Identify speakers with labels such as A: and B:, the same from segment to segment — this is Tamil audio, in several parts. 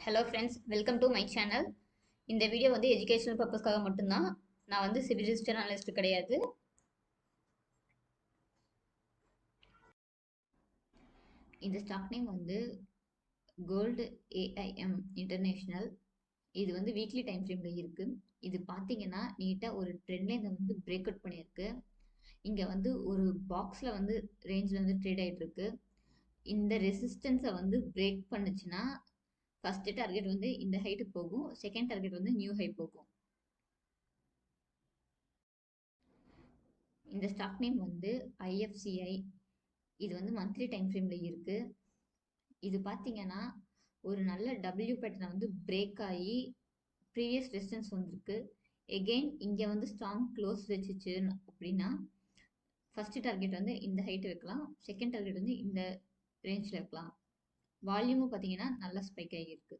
A: Hello friends, welcome to my channel. இந்த வீடியோ வந்து எஜுகேஷனல் பர்பஸ்க்காக மட்டும்தான். நான் வந்து சிவில் ரிஜிஸ்டர் அனலிஸ்ட் கிடையாது. இந்த ஸ்டாக் நேம் வந்து கோல்டு ஏஐஎம் இன்டர்நேஷ்னல். இது வந்து வீக்லி டைம் ஃப்ரேமில் இருக்குது. இது பார்த்தீங்கன்னா நீட்டாக ஒரு ட்ரெண்ட் லைனை வந்து பிரேக் அவுட் பண்ணியிருக்கு. இங்கே வந்து ஒரு பாக்ஸில் வந்து ரேஞ்சில் வந்து ட்ரேட் ஆகிட்டு இருக்கு. இந்த ரெசிஸ்டன்ஸை வந்து பிரேக் பண்ணுச்சுன்னா ஃபர்ஸ்ட் டார்கெட் வந்து இந்த ஹைட்டு போகும், செகண்ட் டார்கெட் வந்து நியூ ஹை போகும். இந்த ஸ்டாக் நேம் வந்து ஐஎஃப்சிஐ. இது வந்து மந்த்லி டைம் ஃப்ரேமில் இருக்குது. இது பார்த்தீங்கன்னா ஒரு நல்ல டபிள்யூ பேட்டர்னை வந்து பிரேக் ஆகி ப்ரீவியஸ் ரெசிஸ்டன்ஸ் வந்திருக்கு. எகெயின் இங்கே வந்து ஸ்ட்ராங் க்ளோஸ் வச்சுச்சு அப்படின்னா ஃபர்ஸ்ட் டார்கெட் வந்து இந்த ஹைட் வைக்கலாம், செகண்ட் டார்கெட் வந்து இந்த ரேஞ்சில் வைக்கலாம். வால்யூமும் பார்த்தீங்கன்னா நல்லா ஸ்பைக் ஆகியிருக்கு.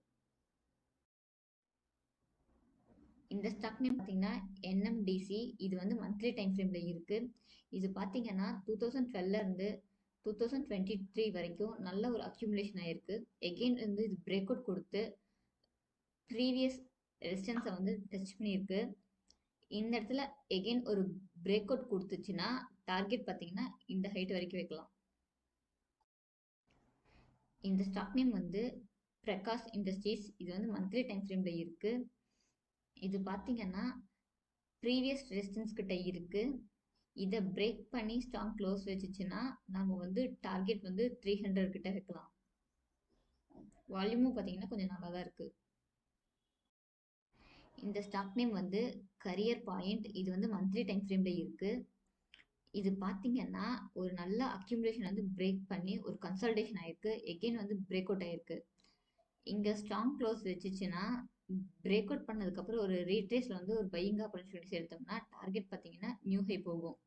A: இந்த ஸ்டாக் நேம் பார்த்தீங்கன்னா என்எம்டிசி. இது வந்து மந்த்லி டைம் ஃப்ரேமில் இருக்குது. இது பார்த்தீங்கன்னா 2012 2023 வரைக்கும் நல்ல ஒரு அக்யூமுலேஷன் ஆயிருக்கு. எகெயின் வந்து இது பிரேக் அவுட் கொடுத்து ப்ரீவியஸ் ரெசிஸ்டன்ஸை வந்து டச் பண்ணியிருக்கு. இந்த இடத்துல எகெயின் ஒரு பிரேக் அவுட் கொடுத்துச்சுன்னா டார்கெட் பார்த்தீங்கன்னா இந்த ஹைட் வரைக்கும் வைக்கலாம். இந்த ஸ்டாக் நேம் வந்து பிரகாஷ் இண்டஸ்ட்ரீஸ். இது வந்து மந்த்லி டைம் ஃப்ரேமில் இருக்குது. இது பார்த்தீங்கன்னா ப்ரீவியஸ் ரெசிஸ்டன்ஸ் கிட்ட இருக்குது. இதை பிரேக் பண்ணி ஸ்ட்ராங் க்ளோஸ் வச்சுச்சுன்னா நம்ம வந்து டார்கெட் வந்து 300 கிட்ட வைக்கலாம். வால்யூமும் பார்த்தீங்கன்னா கொஞ்சம் நல்லா தான் இருக்குது. இந்த ஸ்டாக் நேம் வந்து கரியர் பாயிண்ட். இது வந்து மந்த்லி டைம் ஃப்ரேமில் இருக்குது. இது பார்த்தீங்கன்னா ஒரு நல்ல அக்யூமுலேஷன் வந்து பிரேக் பண்ணி ஒரு கன்சல்டேஷன் ஆயிருக்கு. எகெயின் வந்து பிரேக் அவுட் ஆயிருக்கு. இங்கே ஸ்ட்ராங் க்ளோஸ் வச்சுச்சுன்னா பிரேக் அவுட் பண்ணதுக்கப்புறம் ஒரு ரீட்ரேஸில் வந்து ஒரு பையிங் ஆப்பர்ச்சுனிட்டிஸ் எடுத்தோம்னா டார்கெட் பார்த்தீங்கன்னா நியூ ஹை போகும்.